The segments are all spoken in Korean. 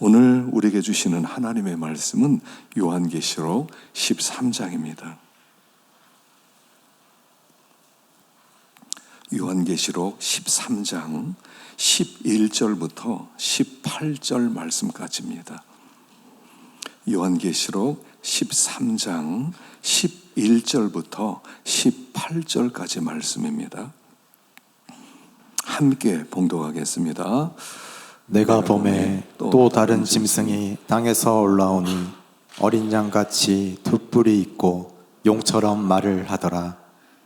오늘 우리에게 주시는 하나님의 말씀은 요한계시록 13장입니다. 요한계시록 13장 11절부터 18절 말씀까지입니다. 요한계시록 13장 11절부터 18절까지 말씀입니다. 함께 봉독하겠습니다. 내가 보매 또 다른 짐승이 땅에서 올라오니 어린 양같이 두 뿔이 있고 용처럼 말을 하더라.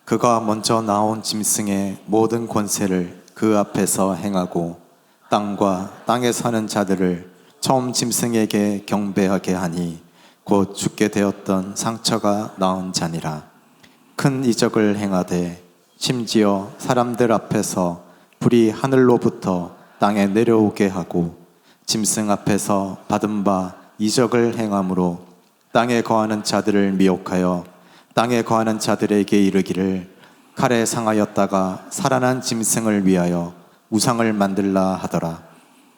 그가 먼저 나온 짐승의 모든 권세를 그 앞에서 행하고 땅과 땅에 사는 자들을 처음 짐승에게 경배하게 하니 곧 죽게 되었던 상처가 나은 자니라. 큰 이적을 행하되 심지어 사람들 앞에서 불이 하늘로부터 땅에 내려오게 하고 짐승 앞에서 받은 바 이적을 행함으로 땅에 거하는 자들을 미혹하여 땅에 거하는 자들에게 이르기를 칼에 상하였다가 살아난 짐승을 위하여 우상을 만들라 하더라.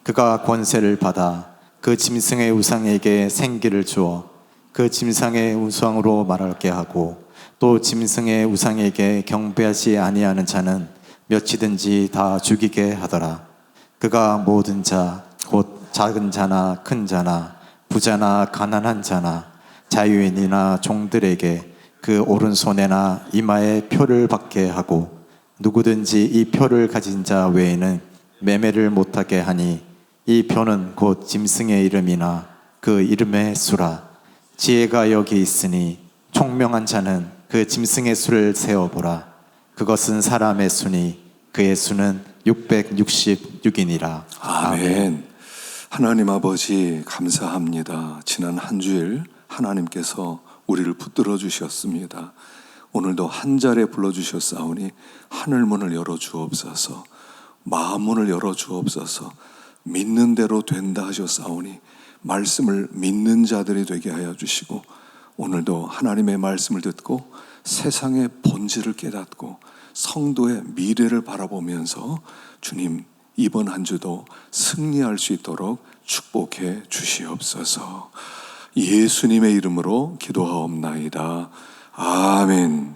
그가 권세를 받아 그 짐승의 우상에게 생기를 주어 그 짐승의 우상으로 말하게 하고 또 짐승의 우상에게 경배하지 아니하는 자는 몇이든지 다 죽이게 하더라. 그가 모든 자, 곧 작은 자나 큰 자나 부자나 가난한 자나 자유인이나 종들에게 그 오른손에나 이마에 표를 받게 하고 누구든지 이 표를 가진 자 외에는 매매를 못하게 하니 이 표는 곧 짐승의 이름이나 그 이름의 수라. 지혜가 여기 있으니 총명한 자는 그 짐승의 수를 세어보라. 그것은 사람의 수니 그의 수는 666이니라. 아멘. 하나님 아버지 감사합니다. 지난 한 주일 하나님께서 우리를 붙들어 주셨습니다. 오늘도 한 자리에 불러주셨사오니 하늘문을 열어주옵소서, 마음문을 열어주옵소서. 믿는 대로 된다 하셨사오니 말씀을 믿는 자들이 되게 하여 주시고, 오늘도 하나님의 말씀을 듣고 세상의 본질을 깨닫고 성도의 미래를 바라보면서 주님 이번 한 주도 승리할 수 있도록 축복해 주시옵소서. 예수님의 이름으로 기도하옵나이다. 아멘.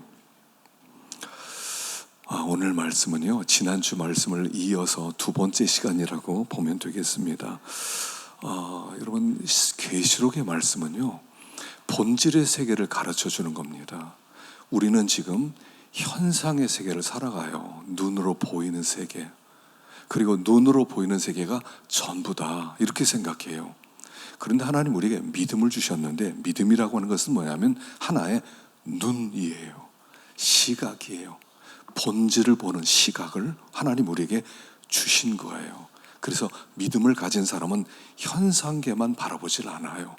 오늘 말씀은요, 지난주 말씀을 이어서 두 번째 시간이라고 보면 되겠습니다. 여러분, 계시록의 말씀은요, 본질의 세계를 가르쳐 주는 겁니다. 우리는 지금 현상의 세계를 살아가요. 눈으로 보이는 세계. 그리고 눈으로 보이는 세계가 전부다, 이렇게 생각해요. 그런데 하나님 우리에게 믿음을 주셨는데, 믿음이라고 하는 것은 뭐냐면 하나의 눈이에요. 시각이에요. 본질을 보는 시각을 하나님 우리에게 주신 거예요. 그래서 믿음을 가진 사람은 현상계만 바라보질 않아요.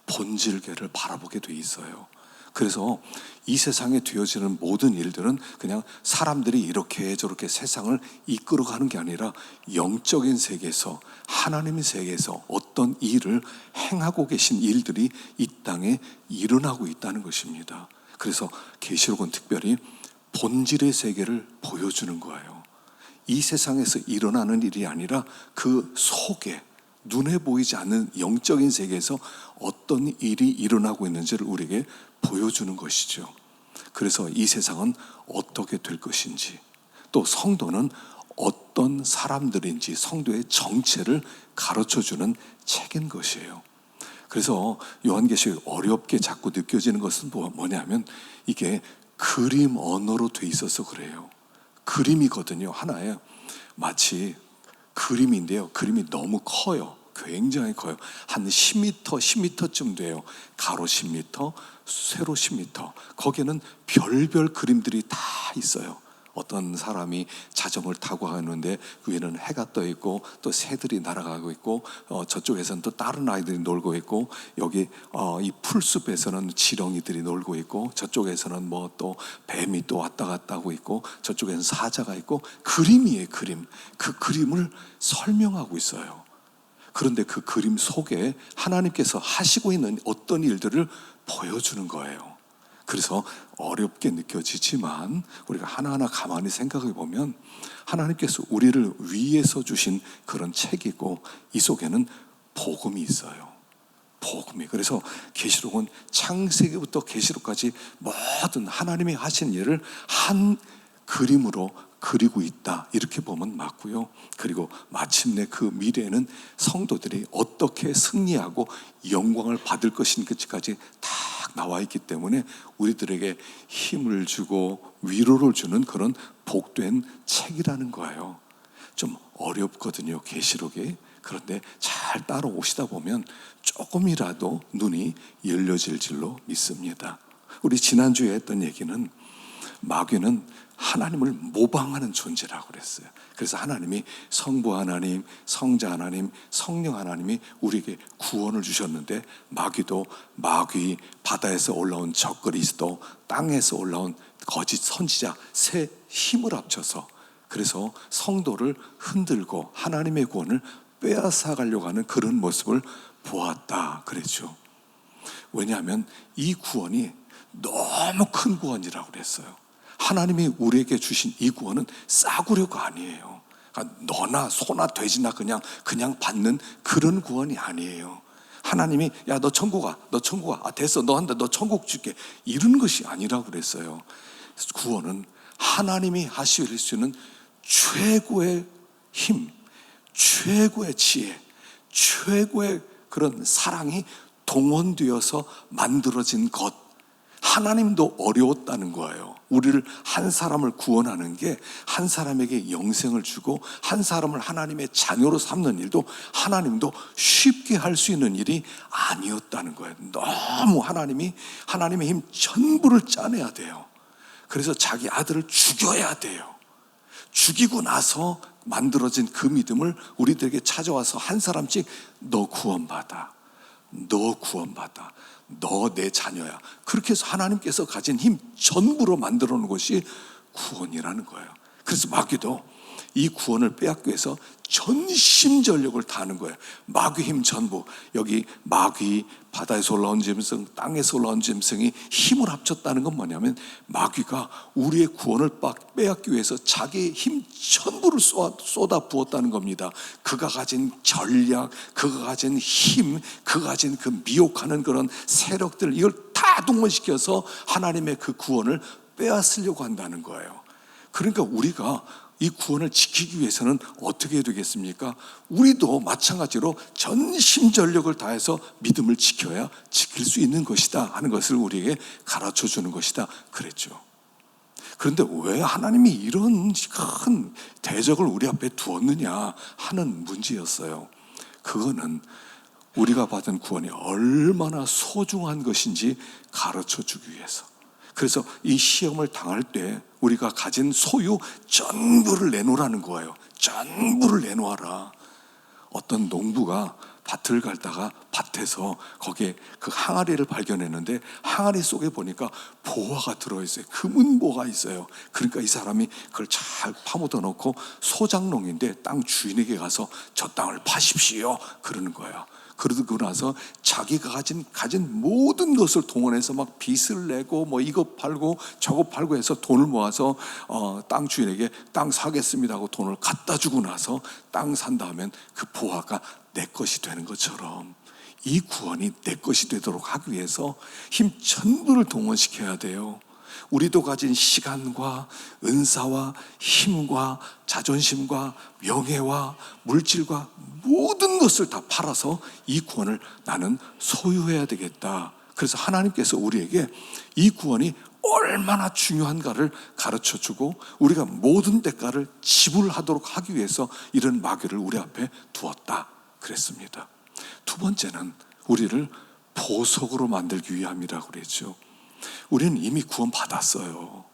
본질계를 바라보게 돼 있어요. 그래서 이 세상에 되어지는 모든 일들은 그냥 사람들이 이렇게 저렇게 세상을 이끌어가는 게 아니라 영적인 세계에서, 하나님의 세계에서 어떤 일을 행하고 계신 일들이 이 땅에 일어나고 있다는 것입니다. 그래서 계시록은 특별히 본질의 세계를 보여주는 거예요. 이 세상에서 일어나는 일이 아니라 그 속에, 눈에 보이지 않는 영적인 세계에서 어떤 일이 일어나고 있는지를 우리에게 보여주는 것이죠. 그래서 이 세상은 어떻게 될 것인지, 또 성도는 어떤 사람들인지 성도의 정체를 가르쳐주는 책인 것이에요. 그래서 요한계시록이 어렵게 자꾸 느껴지는 것은 뭐냐면 이게 그림 언어로 돼 있어서 그래요. 그림이거든요. 하나의 마치 그림인데요, 그림이 너무 커요. 굉장히 커요. 한 10m쯤 돼요. 가로 10m, 세로 10m. 거기에는 별별 그림들이 다 있어요. 어떤 사람이 자전거를 타고 가는데 위에는 해가 떠 있고, 또 새들이 날아가고 있고, 저쪽에서는 또 다른 아이들이 놀고 있고, 여기 이 풀숲에서는 지렁이들이 놀고 있고, 저쪽에서는 뭐 또 뱀이 또 왔다 갔다 하고 있고, 저쪽에는 사자가 있고, 그림이에요. 그림. 그 그림을 설명하고 있어요. 그런데 그 그림 속에 하나님께서 하시고 있는 어떤 일들을 보여주는 거예요. 그래서 어렵게 느껴지지만 우리가 하나하나 가만히 생각해 보면 하나님께서 우리를 위해서 주신 그런 책이고, 이 속에는 복음이 있어요. 복음이. 그래서 계시록은 창세기부터 계시록까지 모든 하나님이 하신 일을 한 그림으로 그리고 있다, 이렇게 보면 맞고요. 그리고 마침내 그 미래에는 성도들이 어떻게 승리하고 영광을 받을 것인지까지 다 나와 있기 때문에 우리들에게 힘을 주고 위로를 주는 그런 복된 책이라는 거예요. 좀 어렵거든요, 계시록이. 그런데 잘 따라오시다 보면 조금이라도 눈이 열려질 줄로 믿습니다. 우리 지난주에 했던 얘기는 마귀는 하나님을 모방하는 존재라고 그랬어요. 그래서 하나님이 성부 하나님, 성자 하나님, 성령 하나님이 우리에게 구원을 주셨는데 마귀, 바다에서 올라온 적그리스도, 땅에서 올라온 거짓 선지자 세 힘을 합쳐서 그래서 성도를 흔들고 하나님의 구원을 빼앗아가려고 하는 그런 모습을 보았다 그랬죠. 왜냐하면 이 구원이 너무 큰 구원이라고 그랬어요. 하나님이 우리에게 주신 이 구원은 싸구려가 아니에요. 그러니까 너나 소나 돼지나 그냥 받는 그런 구원이 아니에요. 하나님이 야 너 천국 가, 너 천국 가, 아 됐어 너 한다, 너 천국 줄게, 이런 것이 아니라고 그랬어요. 구원은 하나님이 하실 수 있는 최고의 힘, 최고의 지혜, 최고의 그런 사랑이 동원되어서 만들어진 것. 하나님도 어려웠다는 거예요. 우리를 한 사람을 구원하는 게 한 사람에게 영생을 주고 한 사람을 하나님의 자녀로 삼는 일도 하나님도 쉽게 할 수 있는 일이 아니었다는 거예요. 너무 하나님의 힘 전부를 짜내야 돼요. 그래서 자기 아들을 죽여야 돼요. 죽이고 나서 만들어진 그 믿음을 우리들에게 찾아와서 한 사람씩 너 구원받아, 너 구원받아, 너 내 자녀야. 그렇게 해서 하나님께서 가진 힘 전부로 만들어 놓은 것이 구원이라는 거예요. 그래서 마귀도 이 구원을 빼앗기 위해서 전심전력을 다하는 거예요. 마귀 힘 전부. 여기 마귀, 바다에서 올라온 짐승, 땅에서 올라온 짐승이 힘을 합쳤다는 건 뭐냐면 마귀가 우리의 구원을 빼앗기 위해서 자기의 힘 전부를 쏟아 부었다는 겁니다. 그가 가진 전략, 그가 가진 힘, 그가 가진 그 미혹하는 그런 세력들, 이걸 다 동원시켜서 하나님의 그 구원을 빼앗으려고 한다는 거예요. 그러니까 우리가 이 구원을 지키기 위해서는 어떻게 해야 되겠습니까? 우리도 마찬가지로 전심전력을 다해서 믿음을 지켜야 지킬 수 있는 것이다 하는 것을 우리에게 가르쳐 주는 것이다 그랬죠. 그런데 왜 하나님이 이런 큰 대적을 우리 앞에 두었느냐 하는 문제였어요. 그거는 우리가 받은 구원이 얼마나 소중한 것인지 가르쳐 주기 위해서. 그래서 이 시험을 당할 때 우리가 가진 소유 전부를 내놓으라는 거예요. 전부를 내놓아라. 어떤 농부가 밭을 갈다가 밭에서 거기에 그 항아리를 발견했는데 항아리 속에 보니까 보화가 들어있어요. 금은보가 있어요. 그러니까 이 사람이 그걸 잘 파묻어 놓고 소장농인데 땅 주인에게 가서 저 땅을 파십시오 그러는 거예요. 그러고 나서 자기가 가진 모든 것을 동원해서 막 빚을 내고 뭐 이거 팔고 저거 팔고 해서 돈을 모아서 땅 주인에게 땅 사겠습니다 하고 돈을 갖다 주고 나서 땅 산 다음엔 그 보화가 내 것이 되는 것처럼 이 구원이 내 것이 되도록 하기 위해서 힘 전부를 동원시켜야 돼요. 우리도 가진 시간과 은사와 힘과 자존심과 명예와 물질과 모든 것을 다 팔아서 이 구원을 나는 소유해야 되겠다. 그래서 하나님께서 우리에게 이 구원이 얼마나 중요한가를 가르쳐주고 우리가 모든 대가를 지불하도록 하기 위해서 이런 마귀를 우리 앞에 두었다 그랬습니다. 두 번째는 우리를 보석으로 만들기 위함이라고 그랬죠. 우리는 이미 구원 받았어요.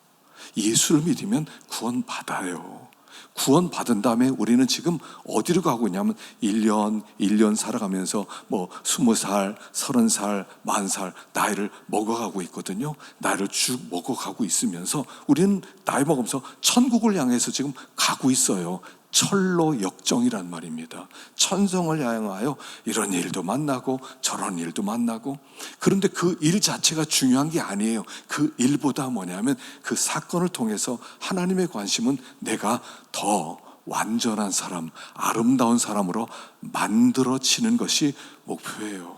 예수를 믿으면 구원 받아요. 구원 받은 다음에 우리는 지금 어디로 가고 있냐면 1년 살아가면서 뭐 20살, 30살, 10,000살 나이를 먹어가고 있거든요. 나이를 쭉 먹어가고 있으면서 우리는 나이 먹으면서 천국을 향해서 지금 가고 있어요. 철로 역정이란 말입니다. 천성을 향하여 이런 일도 만나고 저런 일도 만나고. 그런데 그 일 자체가 중요한 게 아니에요. 그 일보다 뭐냐면 그 사건을 통해서 하나님의 관심은 내가 더 완전한 사람, 아름다운 사람으로 만들어지는 것이 목표예요.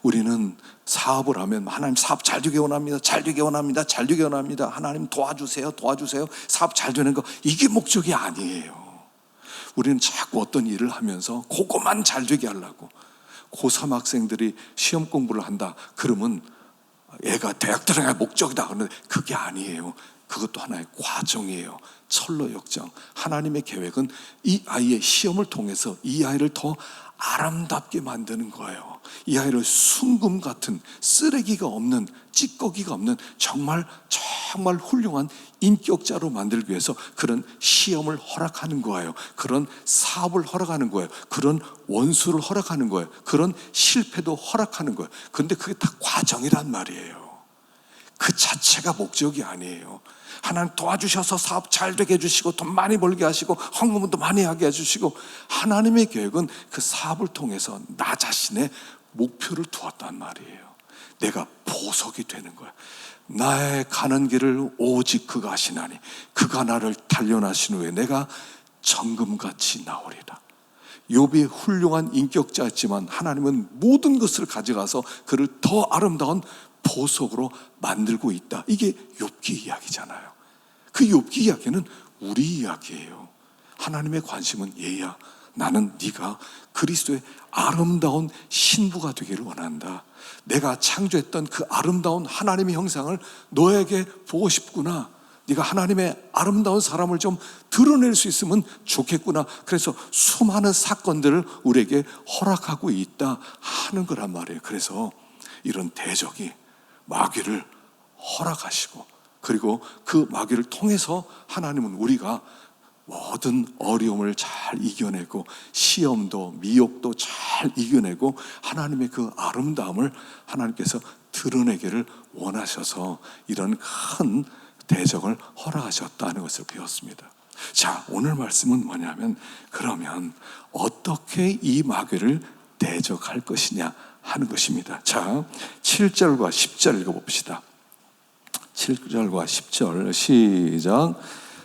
우리는 사업을 하면 하나님 사업 잘 되게 원합니다. 잘 되게 원합니다. 잘 되게 원합니다. 하나님 도와주세요. 도와주세요. 사업 잘 되는 거, 이게 목적이 아니에요. 우리는 자꾸 어떤 일을 하면서 그것만 잘 되게 하려고. 고3 학생들이 시험 공부를 한다 그러면 애가 대학 들어가야 목적이다 그러는데 그게 아니에요. 그것도 하나의 과정이에요. 철로 역정. 하나님의 계획은 이 아이의 시험을 통해서 이 아이를 더 아름답게 만드는 거예요. 이 아이를 순금 같은, 쓰레기가 없는, 찌꺼기가 없는 정말 훌륭한 인격자로 만들기 위해서 그런 시험을 허락하는 거예요. 그런 사업을 허락하는 거예요. 그런 원수를 허락하는 거예요. 그런 실패도 허락하는 거예요. 그런데 그게 다 과정이란 말이에요. 그 자체가 목적이 아니에요. 하나님 도와주셔서 사업 잘 되게 해주시고 돈 많이 벌게 하시고 헌금도 많이 하게 해주시고, 하나님의 계획은 그 사업을 통해서 나 자신의 목표를 두었단 말이에요. 내가 보석이 되는 거야. 나의 가는 길을 오직 그가 하시나니 그가 나를 단련하신 후에 내가 정금같이 나오리라. 욥이 훌륭한 인격자였지만 하나님은 모든 것을 가져가서 그를 더 아름다운 보석으로 만들고 있다. 이게 욥기 이야기잖아요. 그 욥기 이야기는 우리 이야기예요. 하나님의 관심은 얘야, 나는 네가 그리스도의 아름다운 신부가 되기를 원한다. 내가 창조했던 그 아름다운 하나님의 형상을 너에게 보고 싶구나. 네가 하나님의 아름다운 사람을 좀 드러낼 수 있으면 좋겠구나. 그래서 수많은 사건들을 우리에게 허락하고 있다 하는 거란 말이에요. 그래서 이런 대적이 마귀를 허락하시고, 그리고 그 마귀를 통해서 하나님은 우리가 모든 어려움을 잘 이겨내고 시험도 미혹도 잘 이겨내고 하나님의 그 아름다움을 하나님께서 드러내기를 원하셔서 이런 큰 대적을 허락하셨다는 것을 배웠습니다. 자, 오늘 말씀은 뭐냐면, 그러면 어떻게 이 마귀를 대적할 것이냐 하는 것입니다. 자, 7절과 10절 읽어봅시다. 7절과 10절 시작.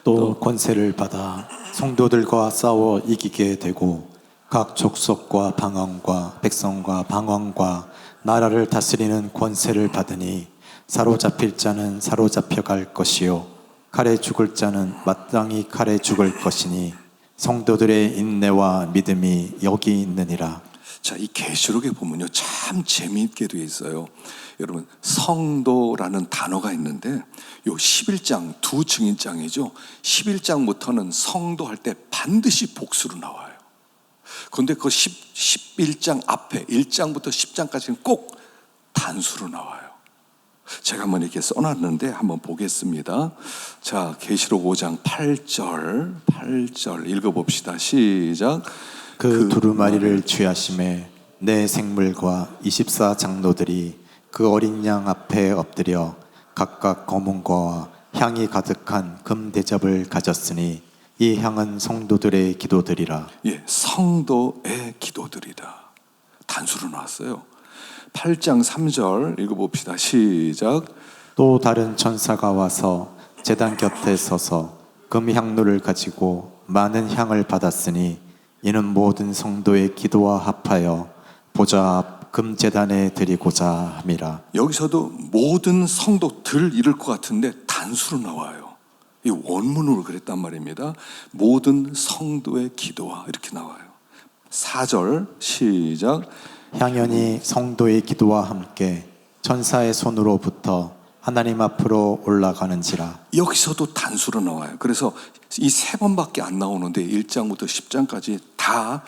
또 권세를 받아 성도들과 싸워 이기게 되고 각 족속과 방언과 백성과 방언과 나라를 다스리는 권세를 받으니 사로잡힐 자는 사로잡혀갈 것이요 칼에 죽을 자는 마땅히 칼에 죽을 것이니 성도들의 인내와 믿음이 여기 있느니라. 자, 이 계시록에 보면요 참 재미있게 되어 있어요. 여러분, 성도라는 단어가 있는데 요 11장 두 증인장이죠. 11장부터는 성도 할 때 반드시 복수로 나와요. 그런데 그 11장 앞에 1장부터 10장까지는 꼭 단수로 나와요. 제가 한번 이렇게 써놨는데 한번 보겠습니다. 자, 계시록 5장 8절 읽어봅시다. 시작. 그 두루마리를 취하심에 내 생물과 24 장로들이 그 어린 양 앞에 엎드려 각각 검은 거와 향이 가득한 금 대접을 가졌으니 이 향은 성도들의 기도들이라. 예, 성도의 기도들이다. 단수로 나왔어요. 8장 3절 읽어봅시다. 시작. 또 다른 천사가 와서 제단 곁에 서서 금 향로를 가지고 많은 향을 받았으니 이는 모든 성도의 기도와 합하여 보좌 앞 금 제단에 드리고자 함이라. 여기서도 모든 성도들 이럴 것 같은데 단수로 나와요. 이 원문으로 그랬단 말입니다. 모든 성도의 기도와 이렇게 나와요. 4절 시작. 향연이 성도의 기도와 함께 천사의 손으로부터 하나님 앞으로 올라가는지라. 여기서도 단수로 나와요. 그래서 이 세 번밖에 안 나오는데 1장부터 10장까지 다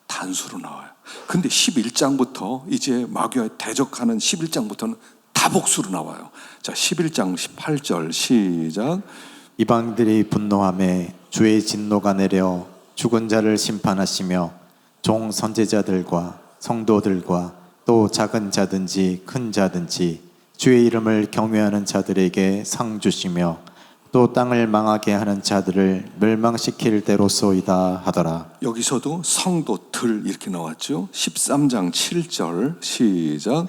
단수로 나와요. 근데 11장부터 이제 마귀와 대적하는 11장부터는 다 복수로 나와요. 자, 11장 18절 시작. 이방들이 분노함에 주의 진노가 내려 죽은 자를 심판하시며 종 선제자들과 성도들과 또 작은 자든지 큰 자든지 주의 이름을 경외하는 자들에게 상 주시며 또 땅을 망하게 하는 자들을 멸망시킬 대로소이다 하더라. 여기서도 성도들 이렇게 나왔죠. 13장 7절 시작.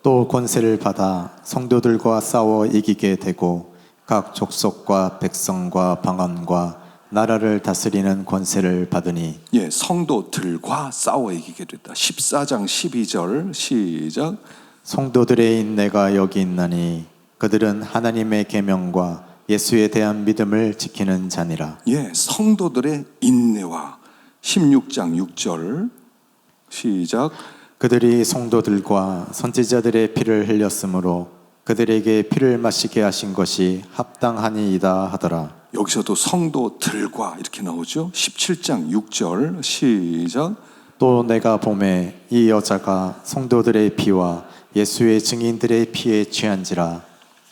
또 권세를 받아 성도들과 싸워 이기게 되고 각 족속과 백성과 방언과 나라를 다스리는 권세를 받으니 예, 성도들과 싸워 이기게 됐다. 14장 12절 시작. 성도들의 인내가 여기 있나니 그들은 하나님의 계명과 예수에 대한 믿음을 지키는 자니라. 예, 성도들의 인내와 16장 6절 시작. 그들이 성도들과 선지자들의 피를 흘렸으므로 그들에게 피를 마시게 하신 것이 합당하니이다 하더라. 여기서도 성도들과 이렇게 나오죠. 17장 6절 시작. 또 내가 보매 이 여자가 성도들의 피와 예수의 증인들의 피에 취한지라.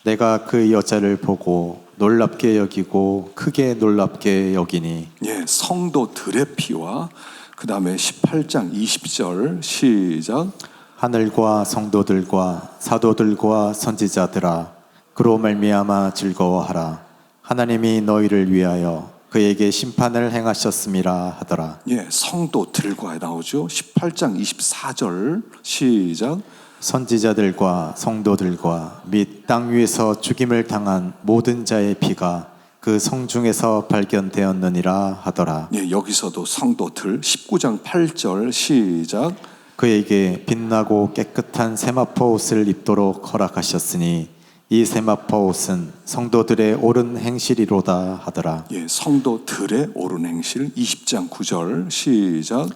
내가 그 여자를 보고 놀랍게 여기고 크게 놀랍게 여기니. 예, 성도들의 피와 그 다음에 18장 20절 시작. 하늘과 성도들과 사도들과 선지자들아 그로 말미암아 즐거워하라. 하나님이 너희를 위하여 그에게 심판을 행하셨음이라 하더라. 예, 성도들과 나오죠. 18장 24절 시작. 선지자들과 성도들과 및 땅 위에서 죽임을 당한 모든 자의 피가 그 성중에서 발견되었느니라 하더라. 예, 여기서도 성도들 19장 8절 시작. 그에게 빛나고 깨끗한 세마포 옷을 입도록 허락하셨으니 이 세마포 옷은 성도들의 옳은 행실이로다 하더라. 예, 성도들의 옳은 행실 20장 9절 시작.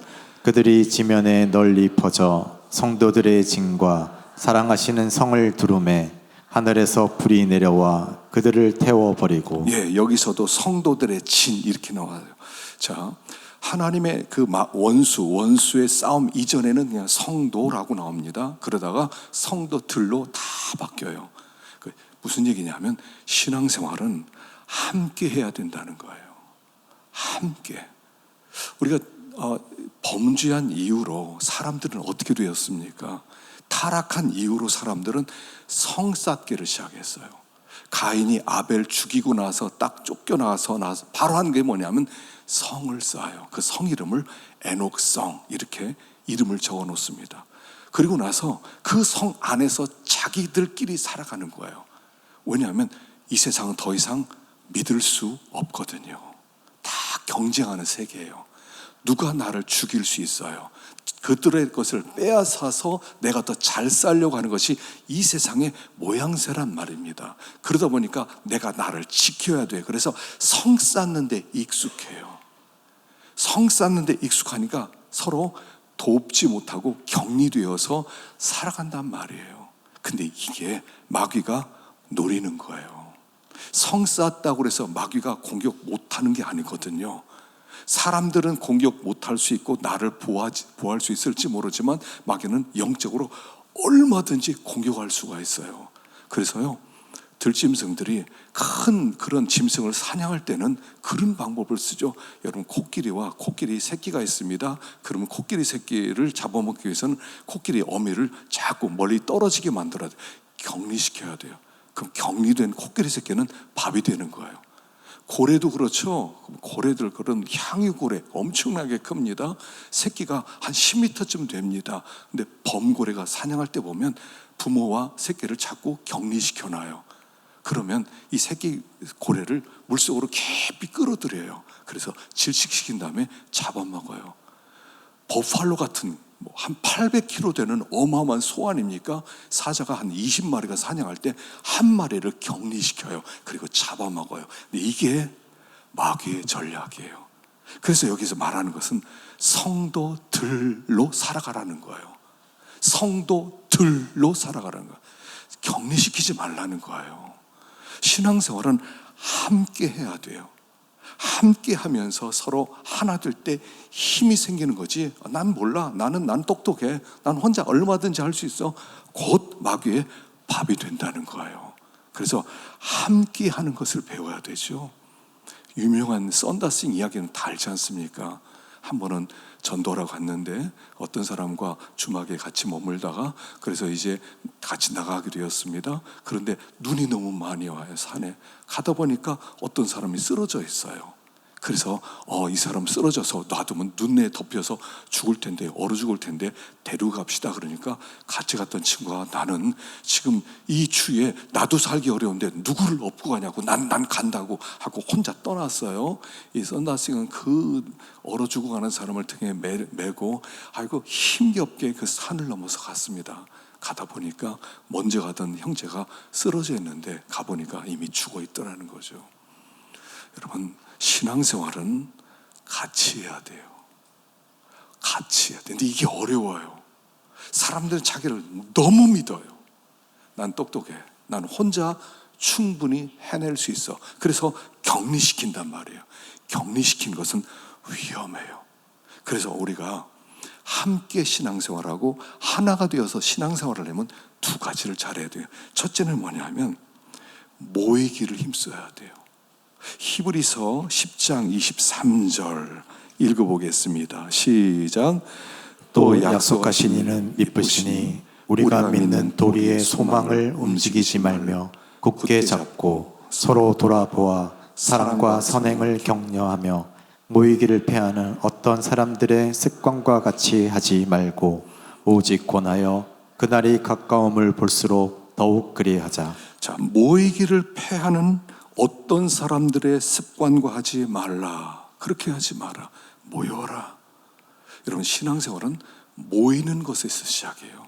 그들이 지면에 널리 퍼져 성도들의 진과 사랑하시는 성을 두루매 하늘에서 불이 내려와 그들을 태워버리고. 예, 여기서도 성도들의 진 이렇게 나와요. 자, 하나님의 그 원수의 싸움 이전에는 그냥 성도라고 나옵니다. 그러다가 성도들로 다 바뀌어요. 무슨 얘기냐면 신앙생활은 함께 해야 된다는 거예요. 함께. 우리가 범죄한 이후로 사람들은 어떻게 되었습니까? 타락한 이후로 사람들은 성 쌓기를 시작했어요. 가인이 아벨 죽이고 나서 딱 쫓겨나서 바로 한 게 뭐냐면 성을 쌓아요. 그 성 이름을 에녹성 이렇게 이름을 적어 놓습니다. 그리고 나서 그 성 안에서 자기들끼리 살아가는 거예요. 왜냐하면 이 세상은 더 이상 믿을 수 없거든요. 다 경쟁하는 세계예요. 누가 나를 죽일 수 있어요? 그들의 것을 빼앗아서 내가 더 잘 살려고 하는 것이 이 세상의 모양새란 말입니다. 그러다 보니까 내가 나를 지켜야 돼. 그래서 성 쌓는 데 익숙해요. 성 쌓는 데 익숙하니까 서로 돕지 못하고 격리되어서 살아간단 말이에요. 근데 이게 마귀가 노리는 거예요. 성 쌓았다고 해서 마귀가 공격 못하는 게 아니거든요. 사람들은 공격 못할 수 있고 나를 보호할 수 있을지 모르지만 마귀는 영적으로 얼마든지 공격할 수가 있어요. 그래서요, 들짐승들이 큰 그런 짐승을 사냥할 때는 그런 방법을 쓰죠. 여러분, 코끼리와 코끼리 새끼가 있습니다. 그러면 코끼리 새끼를 잡아먹기 위해서는 코끼리 어미를 자꾸 멀리 떨어지게 만들어야 돼요. 격리시켜야 돼요. 그럼 격리된 코끼리 새끼는 밥이 되는 거예요. 고래도 그렇죠. 고래들 그런 향유고래 엄청나게 큽니다. 새끼가 한 10m쯤 됩니다. 근데 범고래가 사냥할 때 보면 부모와 새끼를 자꾸 격리시켜놔요. 그러면 이 새끼 고래를 물속으로 깊이 끌어들여요. 그래서 질식시킨 다음에 잡아먹어요. 버팔로 같은 한 800kg 되는 어마어마한 소 아닙니까? 사자가 한 20마리가 사냥할 때 한 마리를 격리시켜요. 그리고 잡아먹어요. 근데 이게 마귀의 전략이에요. 그래서 여기서 말하는 것은 성도들로 살아가라는 거예요. 성도들로 살아가라는 거예요. 격리시키지 말라는 거예요. 신앙생활은 함께 해야 돼요. 함께 하면서 서로 하나 될 때 힘이 생기는 거지. 난 몰라. 난 똑똑해. 난 혼자 얼마든지 할 수 있어. 곧 마귀의 밥이 된다는 거예요. 그래서 함께 하는 것을 배워야 되죠. 유명한 썬다싱 이야기는 다 알지 않습니까? 한 번은 전도하러 갔는데 어떤 사람과 주막에 같이 머물다가 그래서 이제 같이 나가게 되었습니다. 그런데 눈이 너무 많이 와요. 산에 가다 보니까 어떤 사람이 쓰러져 있어요. 그래서 이 사람 쓰러져서 놔두면 눈에 덮여서 죽을 텐데, 얼어 죽을 텐데 데리고 갑시다. 그러니까 같이 갔던 친구가 나는 지금 이 추위에 나도 살기 어려운데 누구를 업고 가냐고, 난 간다고 하고 혼자 떠났어요. 이 썬다스는 그 얼어 죽어가는 사람을 등에 메고 아이고 힘겹게 그 산을 넘어서 갔습니다. 가다 보니까 먼저 가던 형제가 쓰러져 있는데 가보니까 이미 죽어 있더라는 거죠. 여러분, 신앙생활은 같이 해야 돼요. 같이 해야 돼. 근데 이게 어려워요. 사람들은 자기를 너무 믿어요. 난 똑똑해. 난 혼자 충분히 해낼 수 있어. 그래서 격리시킨단 말이에요. 격리시킨 것은 위험해요. 그래서 우리가 함께 신앙생활하고 하나가 되어서 신앙생활을 하려면 두 가지를 잘해야 돼요. 첫째는 뭐냐면 모이기를 힘써야 돼요. 히브리서 10장 23절 읽어보겠습니다. 시작. 또 약속하신 이는 미쁘시니 우리가 믿는 도리의 소망을 움직이지 말며 굳게 잡고 서로 돌아보아 사랑과 선행을 격려하며 모이기를 패하는 어떤 사람들의 습관과 같이 하지 말고 오직 권하여 그날이 가까움을 볼수록 더욱 그리하자. 자, 모이기를 패하는 어떤 사람들의 습관과 하지 말라. 그렇게 하지 마라. 모여라. 여러분, 신앙생활은 모이는 것에서 시작해요.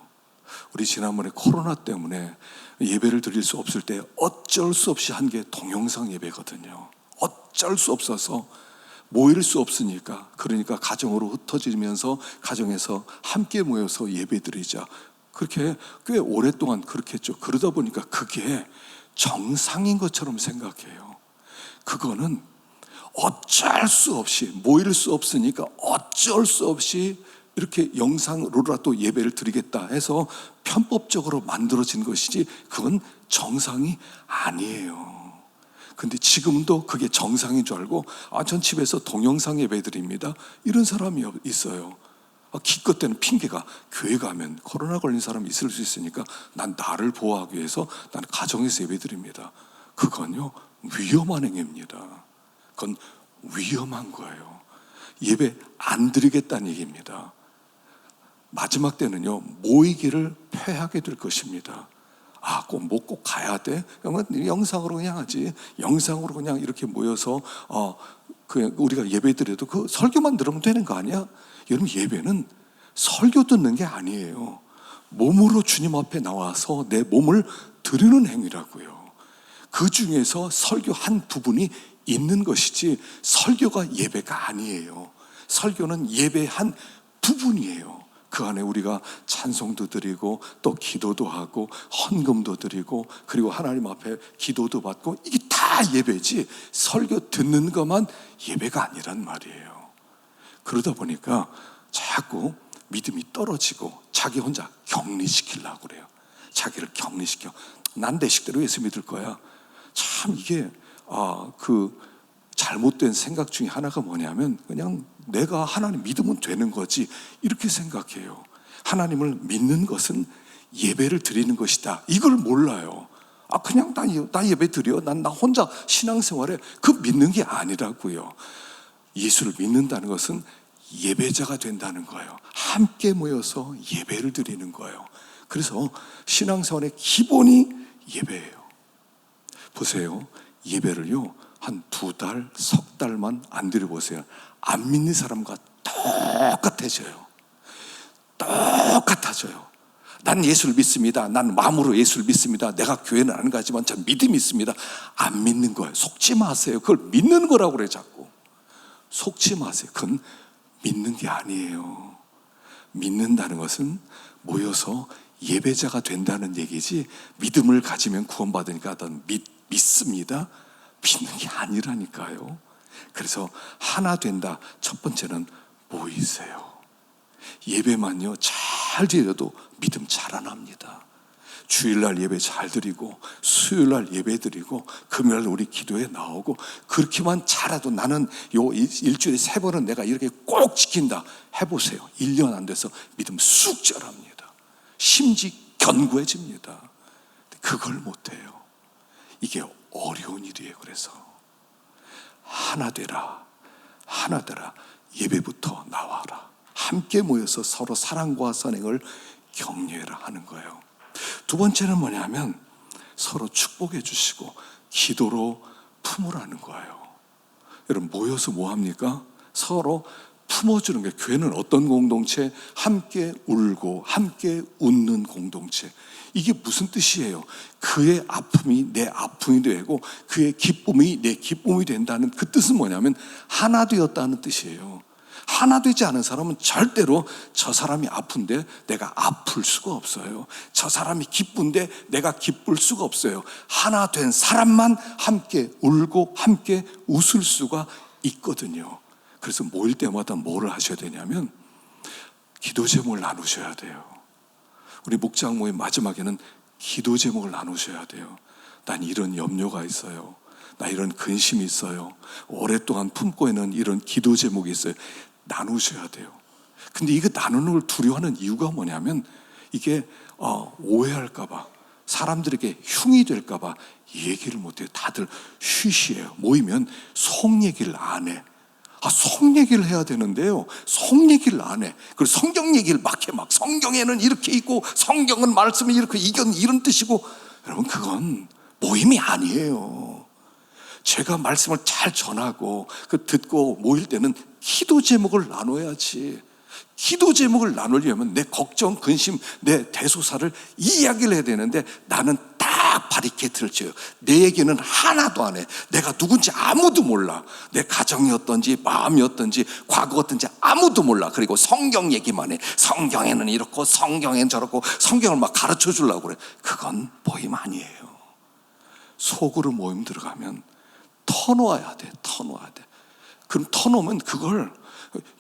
우리 지난번에 코로나 때문에 예배를 드릴 수 없을 때 어쩔 수 없이 한 게 동영상 예배거든요. 어쩔 수 없어서 모일 수 없으니까, 그러니까 가정으로 흩어지면서 가정에서 함께 모여서 예배 드리자. 그렇게 꽤 오랫동안 그렇게 했죠. 그러다 보니까 그게 정상인 것처럼 생각해요. 그거는 어쩔 수 없이, 모일 수 없으니까 어쩔 수 없이 이렇게 영상으로라도 예배를 드리겠다 해서 편법적으로 만들어진 것이지 그건 정상이 아니에요. 근데 지금도 그게 정상인 줄 알고 전 집에서 동영상 예배 드립니다, 이런 사람이 있어요. 기껏 때는 핑계가 교회 가면 코로나 걸린 사람이 있을 수 있으니까 난 나를 보호하기 위해서 난 가정에서 예배 드립니다. 그건요 위험한 행위입니다. 그건 위험한 거예요. 예배 안 드리겠다는 얘기입니다. 마지막 때는요 모이기를 패하게 될 것입니다. 꼭 가야 돼? 그러면 영상으로 그냥 하지. 영상으로 그냥 이렇게 모여서 그냥 우리가 예배 드려도 그 설교만 들으면 되는 거 아니야? 여러분, 예배는 설교 듣는 게 아니에요. 몸으로 주님 앞에 나와서 내 몸을 드리는 행위라고요. 그 중에서 설교 한 부분이 있는 것이지 설교가 예배가 아니에요. 설교는 예배 한 부분이에요. 그 안에 우리가 찬송도 드리고 또 기도도 하고 헌금도 드리고 그리고 하나님 앞에 기도도 받고, 이게 다 예배지 설교 듣는 것만 예배가 아니란 말이에요. 그러다 보니까 자꾸 믿음이 떨어지고 자기 혼자 격리시키려고 그래요. 자기를 격리시켜. 난 내 식대로 예수 믿을 거야. 참 이게 그 잘못된 생각 중에 하나가 뭐냐면 그냥 내가 하나님 믿으면 되는 거지 이렇게 생각해요. 하나님을 믿는 것은 예배를 드리는 것이다, 이걸 몰라요. 그냥 나 예배 드려. 나 혼자 신앙생활에 그 믿는 게 아니라고요. 예수를 믿는다는 것은 예배자가 된다는 거예요. 함께 모여서 예배를 드리는 거예요. 그래서 신앙생활의 기본이 예배예요. 보세요. 예배를요 한 2달, 석 달만 안 드려보세요. 안 믿는 사람과 똑같아져요. 똑같아져요. 난 예수를 믿습니다. 난 마음으로 예수를 믿습니다. 내가 교회는 안 가지만 전 믿음이 있습니다. 안 믿는 거예요. 속지 마세요. 그걸 믿는 거라고 그래 자꾸. 속지 마세요. 그건 믿는 게 아니에요. 믿는다는 것은 모여서 예배자가 된다는 얘기지, 믿음을 가지면 구원받으니까 난 믿습니다, 믿는 게 아니라니까요. 그래서 하나 된다. 첫 번째는 모이세요. 예배만요 잘 드려도 믿음 자라납니다. 주일날 예배 잘 드리고 수요일날 예배 드리고 금요일 우리 기도에 나오고 그렇게만 잘해도 나는 요 일주일에 3번은 내가 이렇게 꼭 지킨다 해보세요. 1년 안 돼서 믿음 쑥 자랍니다. 심지 견고해집니다. 그걸 못해요. 이게 어려운 일이에요. 그래서 하나 되라. 하나 되라. 예배부터 나와라. 함께 모여서 서로 사랑과 선행을 격려해라 하는 거예요. 두 번째는 뭐냐면 서로 축복해 주시고 기도로 품으라는 거예요. 여러분 모여서 뭐 합니까? 서로 품어주는 게, 교회는 어떤 공동체? 함께 울고 함께 웃는 공동체. 이게 무슨 뜻이에요? 그의 아픔이 내 아픔이 되고 그의 기쁨이 내 기쁨이 된다는 그 뜻은 뭐냐면 하나 되었다는 뜻이에요. 하나 되지 않은 사람은 절대로 저 사람이 아픈데 내가 아플 수가 없어요. 저 사람이 기쁜데 내가 기쁠 수가 없어요. 하나 된 사람만 함께 울고 함께 웃을 수가 있거든요. 그래서 모일 때마다 뭐를 하셔야 되냐면 기도 제목을 나누셔야 돼요. 우리 목장 모임 마지막에는 기도 제목을 나누셔야 돼요. 난 이런 염려가 있어요. 나 이런 근심이 있어요. 오랫동안 품고 있는 이런 기도 제목이 있어요. 나누셔야 돼요. 근데 이거 나누는 걸 두려워하는 이유가 뭐냐면 이게 오해할까봐, 사람들에게 흉이 될까봐 얘기를 못해요. 다들 쉬쉬해요. 모이면 속 얘기를 안 해. 속 얘기를 해야 되는데요, 속 얘기를 안 해. 그리고 성경 얘기를 막 해. 막 성경에는 이렇게 있고 성경은 말씀이 이렇게 이건 이런 뜻이고. 여러분 그건 모임이 아니에요. 제가 말씀을 잘 전하고 그 듣고 모일 때는 기도 제목을 나눠야지. 기도 제목을 나누려면 내 걱정, 근심, 내 대소사를 이야기를 해야 되는데 나는 딱 바리케이트를 쳐요. 내 얘기는 하나도 안 해. 내가 누군지 아무도 몰라. 내 가정이 어떤지, 마음이 어떤지, 과거 어떤지 아무도 몰라. 그리고 성경 얘기만 해. 성경에는 이렇고 성경에는 저렇고 성경을 막 가르쳐 주려고 그래. 그건 모임 아니에요. 속으로 모임 들어가면 터놓아야 돼. 터놓아야 돼. 그럼 터놓으면 그걸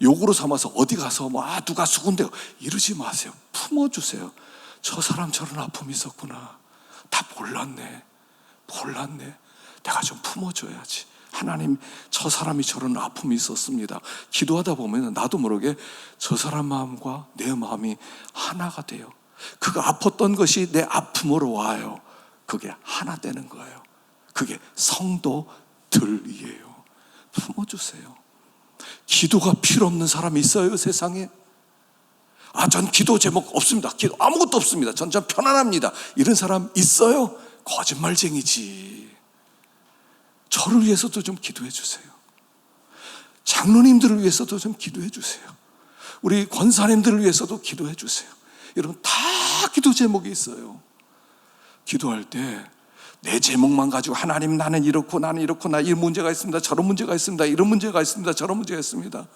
욕으로 삼아서 어디 가서 누가 수군대요 이러지 마세요. 품어주세요. 저 사람 저런 아픔이 있었구나. 다 몰랐네. 내가 좀 품어줘야지. 하나님, 저 사람이 저런 아픔이 있었습니다. 기도하다 보면 나도 모르게 저 사람 마음과 내 마음이 하나가 돼요. 그가 아팠던 것이 내 아픔으로 와요. 그게 하나 되는 거예요. 그게 성도들이에요. 품어주세요. 기도가 필요 없는 사람이 있어요, 세상에? 전 기도 제목 없습니다. 기도 아무것도 없습니다. 전 편안합니다. 이런 사람 있어요? 거짓말쟁이지. 저를 위해서도 좀 기도해 주세요. 장로님들을 위해서도 좀 기도해 주세요. 우리 권사님들을 위해서도 기도해 주세요. 여러분 다 기도 제목이 있어요. 기도할 때 내 제목만 가지고 하나님 나는 이렇고 나 이 문제가 있습니다. 저런 문제가 있습니다. 이런 문제가 있습니다. 저런 문제가 있습니다.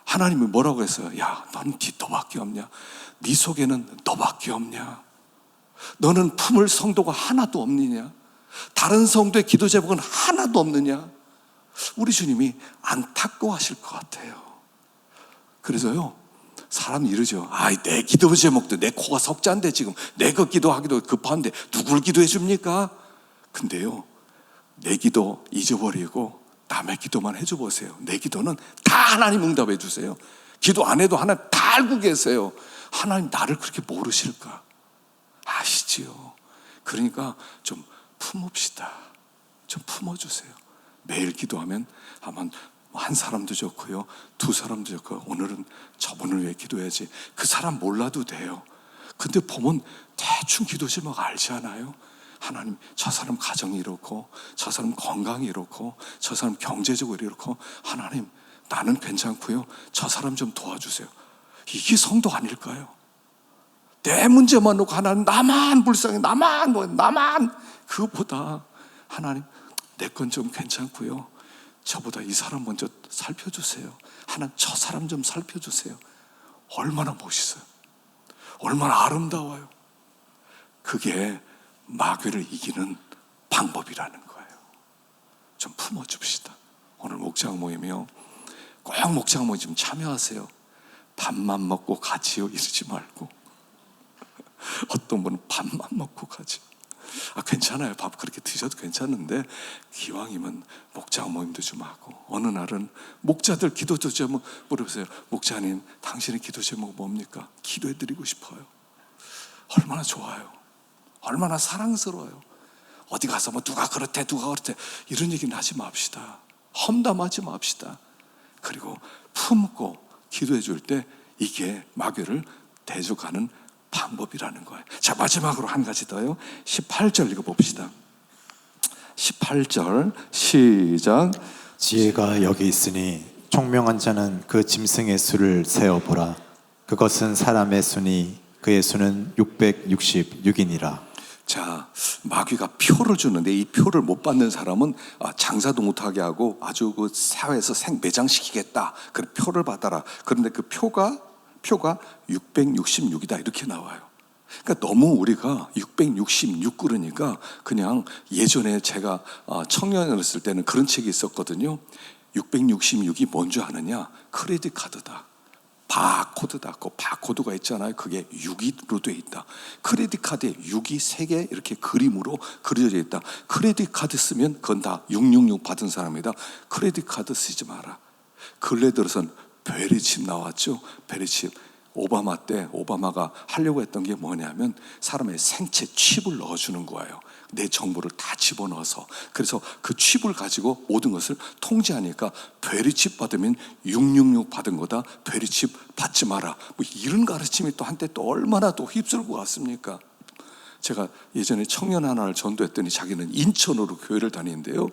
하나님이 뭐라고 했어요? 야, 넌 너밖에 없냐? 네 속에는 너밖에 없냐? 너는 품을 성도가 하나도 없느냐? 다른 성도의 기도 제목은 하나도 없느냐? 우리 주님이 안타까워하실 것 같아요. 그래서요, 사람이 이러죠. 내 기도 제목도 내 코가 석자인데 지금 내가 기도하기도 급한데 누굴 기도해 줍니까? 근데요, 내 기도 잊어버리고 남의 기도만 해줘 보세요. 내 기도는 다 하나님 응답해 주세요. 기도 안 해도 하나님 다 알고 계세요. 하나님 나를 그렇게 모르실까? 아시지요. 그러니까 좀 품읍시다. 좀 품어주세요. 매일 기도하면 아마 한 사람도 좋고요, 두 사람도 좋고, 오늘은 저분을 위해 기도해야지. 그 사람 몰라도 돼요. 근데 보면 대충 기도 제목 알지 않아요? 하나님, 저 사람 가정이 이렇고, 저 사람 건강이 이렇고, 저 사람 경제적으로 이렇고, 하나님 나는 괜찮고요, 저 사람 좀 도와주세요. 이게 성도 아닐까요? 내 문제만 놓고 하나님 나만 불쌍해, 나만 그것보다 하나님 내 건 좀 괜찮고요, 저보다 이 사람 먼저 살펴주세요. 하나님 저 사람 좀 살펴주세요. 얼마나 멋있어요. 얼마나 아름다워요. 그게 마귀를 이기는 방법이라는 거예요. 좀 품어줍시다. 오늘 목장 모임이요, 꼭 목장 모임 좀 참여하세요. 밥만 먹고 가지요 이러지 말고. 어떤 분은 밥만 먹고 가지. 괜찮아요. 밥 그렇게 드셔도 괜찮은데 기왕이면 목장 모임도 좀 하고. 어느 날은 목자들 기도 제목 물어보세요. 목자님, 당신의 기도 제목 뭡니까? 기도해드리고 싶어요. 얼마나 좋아요. 얼마나 사랑스러워요. 어디 가서 누가 그렇대 이런 얘기는 하지 맙시다. 험담하지 맙시다. 그리고 품고 기도해 줄 때 이게 마귀를 대적하는 방법이라는 거예요. 자, 마지막으로 한 가지 더요. 18절 읽어봅시다. 18절 시작. 지혜가 여기 있으니 총명한 자는 그 짐승의 수를 세어보라. 그것은 사람의 수니 그의 수는 666이니라. 자, 마귀가 표를 주는데 이 표를 못 받는 사람은 장사도 못하게 하고 아주 그 사회에서 매장시키겠다. 그 표를 받아라. 그런데 그 표가 666이다 이렇게 나와요. 그러니까 너무 우리가 666 그러니까 그냥 예전에 제가 청년이었을 때는 그런 책이 있었거든요. 666이 뭔지 아느냐? 크레딧 카드다. 바코드다. 그 바코드가 있잖아요. 그게 6으로 되어 있다. 크레딧 카드에 6이 3개 이렇게 그림으로 그려져 있다. 크레딧 카드 쓰면 그건 다 666 받은 사람이다. 크레딧 카드 쓰지 마라. 근래 들어선 베리칩 나왔죠. 베리칩. 오바마 때 오바마가 하려고 했던 게 뭐냐면 사람의 생체 칩을 넣어주는 거예요. 내 정보를 다 집어넣어서. 그래서 그 칩을 가지고 모든 것을 통제하니까 베리칩 받으면 666 받은 거다. 베리칩 받지 마라. 뭐 이런 가르침이 또 한때 또 얼마나 또 휩쓸고 왔습니까? 제가 예전에 청년 하나를 전도했더니 자기는 인천으로 교회를 다니는데요.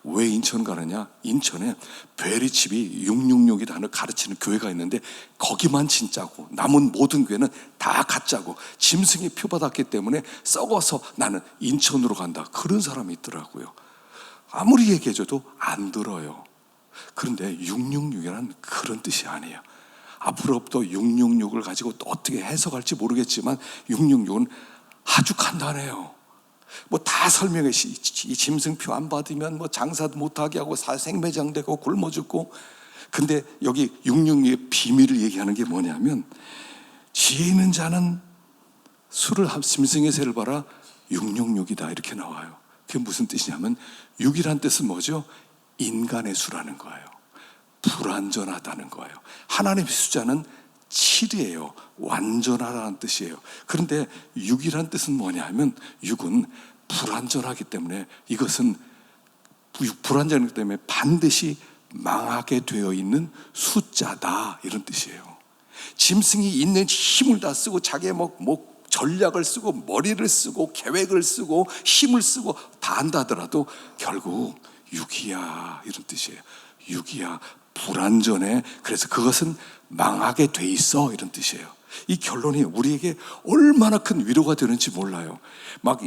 왜 인천 가느냐? 인천에 베리칩이 666이라는 가르치는 교회가 있는데 거기만 진짜고 남은 모든 교회는 다 가짜고 짐승이 표받았기 때문에 썩어서 나는 인천으로 간다. 그런 사람이 있더라고요. 아무리 얘기해줘도 안 들어요. 그런데 666이라는 그런 뜻이 아니에요. 앞으로부터 666을 가지고 또 어떻게 해석할지 모르겠지만 666은 아주 간단해요. 뭐 다 설명해. 이 짐승표 안 받으면 뭐 장사도 못하게 하고 생매장되고 굶어 죽고. 근데 여기 666의 비밀을 얘기하는 게 뭐냐면 지혜 있는 자는 수를 짐승의 세를 봐라 666이다 이렇게 나와요. 그게 무슨 뜻이냐면 6이란 뜻은 뭐죠? 인간의 수라는 거예요. 불완전하다는 거예요. 하나님의 숫자는 7이에요. 완전하다는 뜻이에요. 그런데 6이란 뜻은 뭐냐면 6은 불완전하기 때문에 이것은 불완전하기 때문에 반드시 망하게 되어 있는 숫자다 이런 뜻이에요. 짐승이 있는 힘을 다 쓰고 자기의 뭐 전략을 쓰고 머리를 쓰고 계획을 쓰고 힘을 쓰고 다 한다더라도 결국 6이야 이런 뜻이에요. 6이야 불완전해. 그래서 그것은 망하게 돼 있어 이런 뜻이에요. 이 결론이 우리에게 얼마나 큰 위로가 되는지 몰라요. 막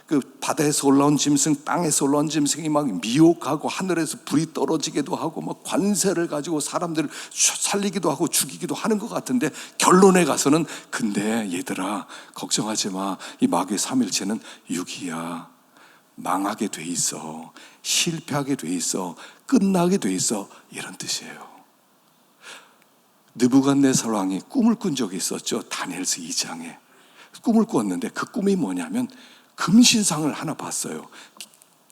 그 바다에서 올라온 짐승, 땅에서 올라온 짐승이 막 미혹하고 하늘에서 불이 떨어지기도 하고 막 관세를 가지고 사람들을 살리기도 하고 죽이기도 하는 것 같은데 결론에 가서는 근데 얘들아 걱정하지 마. 이 마귀의 삼일체는 6이야. 망하게 돼 있어. 실패하게 돼 있어. 끝나게 돼 있어. 이런 뜻이에요. 느부갓네살 왕이 꿈을 꾼 적이 있었죠. 다니엘서 2장에 꿈을 꿨는데 그 꿈이 뭐냐면 금신상을 하나 봤어요.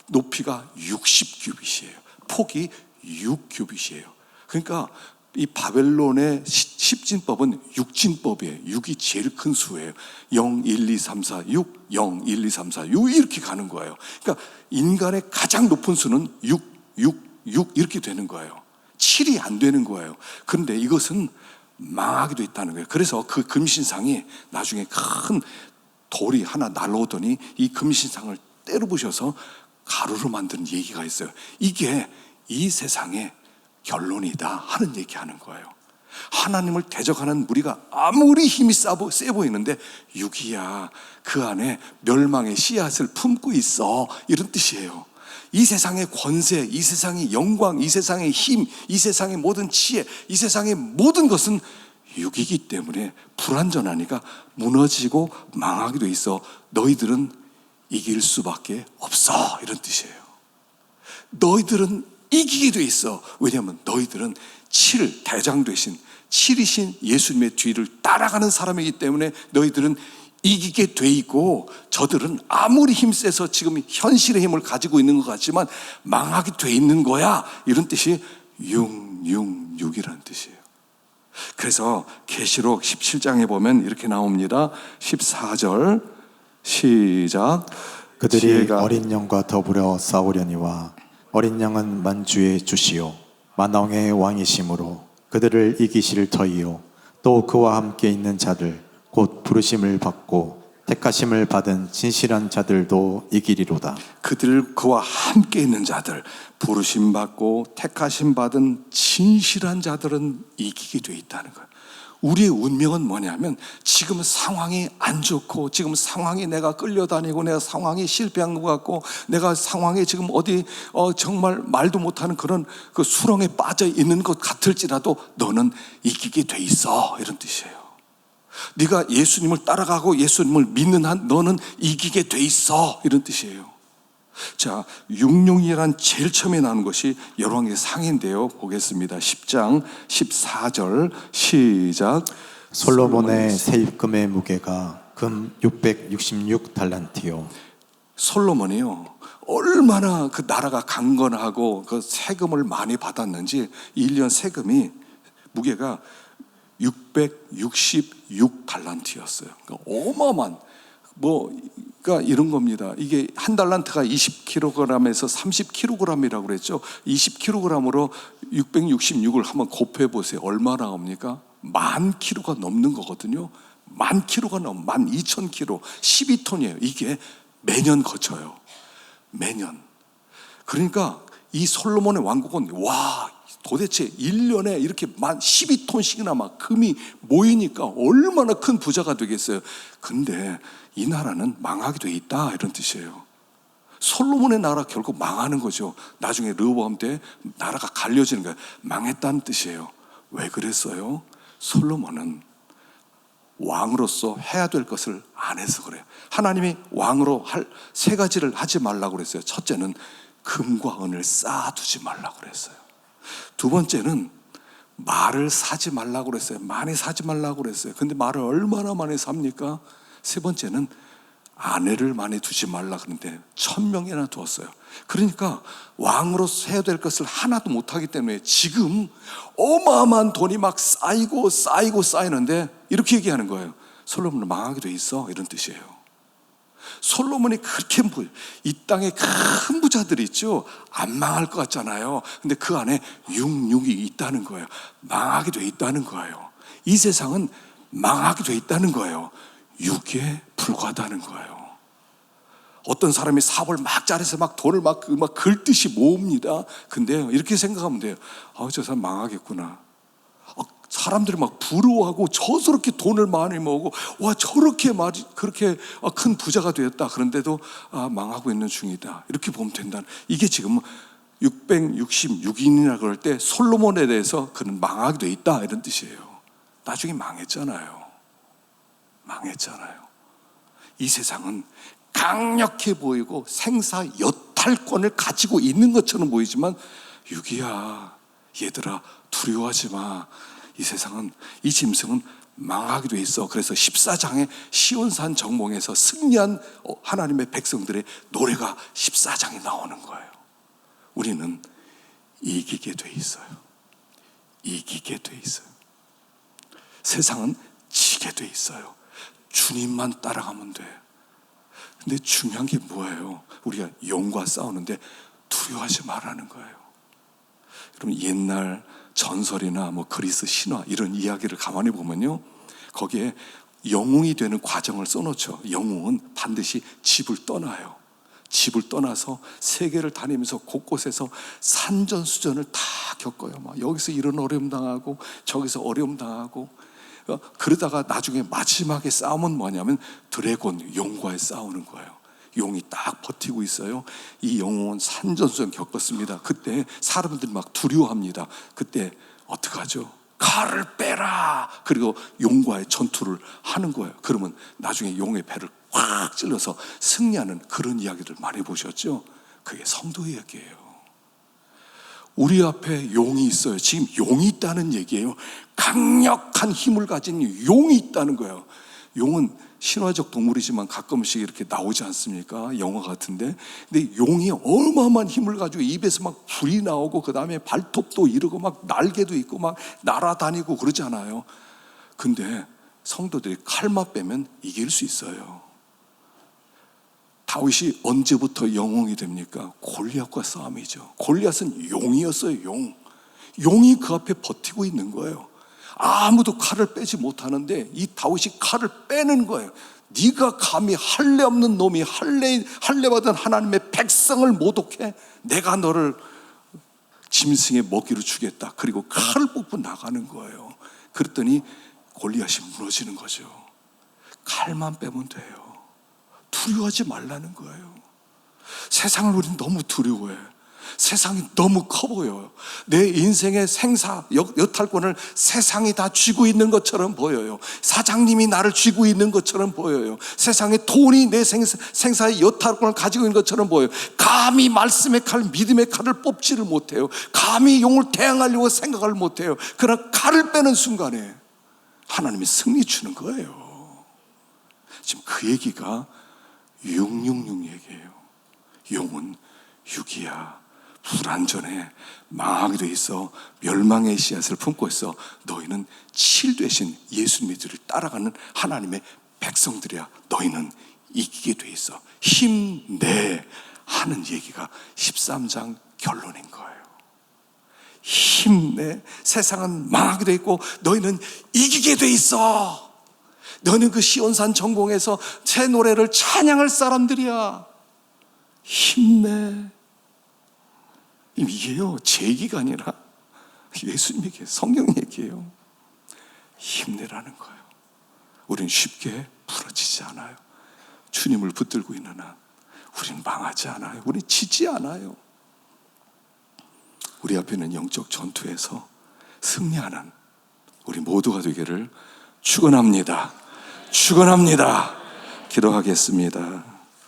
높이가 60규빗이에요. 폭이 6규빗이에요. 그러니까 이 바벨론의 십진법은 6진법이에요. 6이 제일 큰 수예요. 0, 1, 2, 3, 4, 6, 0, 1, 2, 3, 4, 6 이렇게 가는 거예요. 그러니까 인간의 가장 높은 수는 6, 6, 6 이렇게 되는 거예요. 7이 안 되는 거예요. 그런데 이것은 망하기도 있다는 거예요. 그래서 그 금신상이 나중에 큰 돌이 하나 날아오더니 이 금신상을 때려 부셔서 가루로 만든 얘기가 있어요. 이게 이 세상의 결론이다 하는 얘기하는 거예요. 하나님을 대적하는 무리가 아무리 힘이 세 보이는데 6이야 그 안에 멸망의 씨앗을 품고 있어 이런 뜻이에요. 이 세상의 권세, 이 세상의 영광, 이 세상의 힘, 이 세상의 모든 지혜, 이 세상의 모든 것은 6이기 때문에 불완전하니까 무너지고 망하게 돼 있어. 너희들은 이길 수밖에 없어 이런 뜻이에요. 너희들은 이기게 돼 있어. 왜냐하면 너희들은 7 대장 되신 7이신 예수님의 뒤를 따라가는 사람이기 때문에 너희들은 이기게 돼 있고 저들은 아무리 힘세서 지금 현실의 힘을 가지고 있는 것 같지만 망하게 돼 있는 거야 이런 뜻이 666이라는 뜻이에요. 그래서 계시록 17장에 보면 이렇게 나옵니다. 14절 시작. 그들이 어린 양과 더불어 싸우려니와 어린 양은 만주의 주시요 만왕의 왕이심으로 그들을 이기실 터이요 또 그와 함께 있는 자들 곧 부르심을 받고 택하심을 받은 진실한 자들도 이기리로다. 그들 그와 함께 있는 자들, 부르심 받고 택하심 받은 진실한 자들은 이기게 돼 있다는 거예요. 우리의 운명은 뭐냐면 지금 상황이 안 좋고 지금 상황이 내가 끌려다니고 내가 상황이 실패한 것 같고 내가 상황에 지금 어디 정말 말도 못하는 그런 그 수렁에 빠져 있는 것 같을지라도 너는 이기게 돼 있어, 이런 뜻이에요. 네가 예수님을 따라가고 예수님을 믿는 한 너는 이기게 돼 있어, 이런 뜻이에요. 자, 육룡이란 제일 처음에 나오는 것이 열왕기 상인데요. 보겠습니다. 10장 14절 시작. 솔로몬의 세입금의 무게가 금 666달란트요. 솔로몬이요, 얼마나 그 나라가 강건하고 그 세금을 많이 받았는지 1년 세금이 무게가 666달란트였어요. 그러니까 어마어마한 그러니까 이런 겁니다. 이게 한 달란트가 20kg에서 30kg이라고 그랬죠. 20kg으로 666을 한번 곱해 보세요. 얼마나 나옵니까? 10,000kg가 넘는 거거든요. 10,000kg가 넘 12,000kg, 12톤이에요. 이게 매년 거쳐요. 매년. 그러니까 이 솔로몬의 왕국은 도대체 1년에 이렇게 12톤씩이나 막 금이 모이니까 얼마나 큰 부자가 되겠어요. 근데 이 나라는 망하게 돼 있다, 이런 뜻이에요. 솔로몬의 나라 결국 망하는 거죠. 나중에 르호보암 때 나라가 갈려지는 거예요. 망했다는 뜻이에요. 왜 그랬어요? 솔로몬은 왕으로서 해야 될 것을 안 해서 그래요. 하나님이 왕으로 할 세 가지를 하지 말라고 그랬어요. 첫째는 금과 은을 쌓아두지 말라고 그랬어요. 두 번째는 말을 사지 말라고 그랬어요. 많이 사지 말라고 그랬어요. 근데 말을 얼마나 많이 삽니까? 세 번째는 아내를 많이 두지 말라 그러는데 1,000명이나 두었어요. 그러니까 왕으로서 해야 될 것을 하나도 못하기 때문에 지금 어마어마한 돈이 막 쌓이는데 이렇게 얘기하는 거예요. 솔로몬은 망하게 돼 있어, 이런 뜻이에요. 솔로몬이 그렇게 이 땅에 큰 부자들이 있죠. 안 망할 것 같잖아요. 근데 그 안에 육육이 있다는 거예요. 망하게 돼 있다는 거예요. 이 세상은 망하게 돼 있다는 거예요. 육에 불과하다는 거예요. 어떤 사람이 사업을 막 잘해서 막 돈을 막 긁듯이 모읍니다. 근데 이렇게 생각하면 돼요. 저 사람 망하겠구나. 사람들이 막 부러워하고 저렇게 돈을 많이 모으고 저렇게 그렇게 큰 부자가 되었다. 그런데도 망하고 있는 중이다. 이렇게 보면 된다. 이게 지금 666인이라 그럴 때 솔로몬에 대해서 그는 망하게 돼 있다, 이런 뜻이에요. 나중에 망했잖아요. 이 세상은 강력해 보이고 생사 여탈권을 가지고 있는 것처럼 보이지만 유기야, 얘들아, 두려워하지 마. 이 세상은, 이 짐승은 망하게 돼 있어. 그래서 14장에 시온산 정몽에서 승리한 하나님의 백성들의 노래가 14장에 나오는 거예요. 우리는 이기게 돼 있어요. 이기게 돼 있어요. 세상은 지게 돼 있어요. 주님만 따라가면 돼. 근데 중요한 게 뭐예요? 우리가 영과 싸우는데 두려워하지 말라는 거예요. 여러분, 옛날 전설이나 그리스 신화 이런 이야기를 가만히 보면요, 거기에 영웅이 되는 과정을 써놓죠. 영웅은 반드시 집을 떠나요. 집을 떠나서 세계를 다니면서 곳곳에서 산전수전을 다 겪어요. 여기서 이런 어려움 당하고 저기서 어려움 당하고, 그러다가 나중에 마지막에 싸움은 뭐냐면 드래곤, 용과의 싸우는 거예요. 용이 딱 버티고 있어요. 이 영웅은 산전수전 겪었습니다. 그때 사람들이 막 두려워합니다. 그때 어떡하죠? 칼을 빼라. 그리고 용과의 전투를 하는 거예요. 그러면 나중에 용의 배를 꽉 찔러서 승리하는 그런 이야기들 많이 보셨죠? 그게 성도 이야기예요. 우리 앞에 용이 있어요. 지금 용이 있다는 얘기예요. 강력한 힘을 가진 용이 있다는 거예요. 용은 신화적 동물이지만 가끔씩 이렇게 나오지 않습니까? 영화 같은데. 근데 용이 어마어마한 힘을 가지고 입에서 막 불이 나오고 그 다음에 발톱도 이르고 막 날개도 있고 막 날아다니고 그러잖아요. 근데 성도들이 칼만 빼면 이길 수 있어요. 다윗이 언제부터 영웅이 됩니까? 골리앗과 싸움이죠. 골리앗은 용이었어요. 용이 그 앞에 버티고 있는 거예요. 아무도 칼을 빼지 못하는데 이 다윗이 칼을 빼는 거예요. 네가 감히 할례 없는 놈이 할례 받은 하나님의 백성을 모독해? 내가 너를 짐승의 먹이로 주겠다. 그리고 칼을 뽑고 나가는 거예요. 그랬더니 골리앗이 무너지는 거죠. 칼만 빼면 돼요. 두려워하지 말라는 거예요. 세상을 우리는 너무 두려워해. 세상이 너무 커 보여요. 내 인생의 여탈권을 세상이 다 쥐고 있는 것처럼 보여요. 사장님이 나를 쥐고 있는 것처럼 보여요. 세상에 돈이 내 생사의 여탈권을 가지고 있는 것처럼 보여요. 감히 말씀의 칼, 믿음의 칼을 뽑지를 못해요. 감히 용을 대항하려고 생각을 못해요. 그러나 칼을 빼는 순간에 하나님이 승리 주는 거예요. 지금 그 얘기가 666 얘기예요. 용은 육이야. 불완전해. 망하게 돼 있어. 멸망의 씨앗을 품고 있어. 너희는 7 되신 예수님들을 따라가는 하나님의 백성들이야. 너희는 이기게 돼 있어. 힘내 하는 얘기가 13장 결론인 거예요. 힘내. 세상은 망하게 돼 있고 너희는 이기게 돼 있어. 너희는 그 시온산 전공에서 새 노래를 찬양할 사람들이야. 힘내. 이게요, 제 얘기가 아니라 예수님 얘기예요. 성경 얘기예요. 힘내라는 거예요. 우린 쉽게 부러지지 않아요. 주님을 붙들고 있는 한 우린 망하지 않아요. 우린 지지 않아요. 우리 앞에는 영적 전투에서 승리하는 우리 모두가 되기를 축원합니다. 축원합니다. 기도하겠습니다.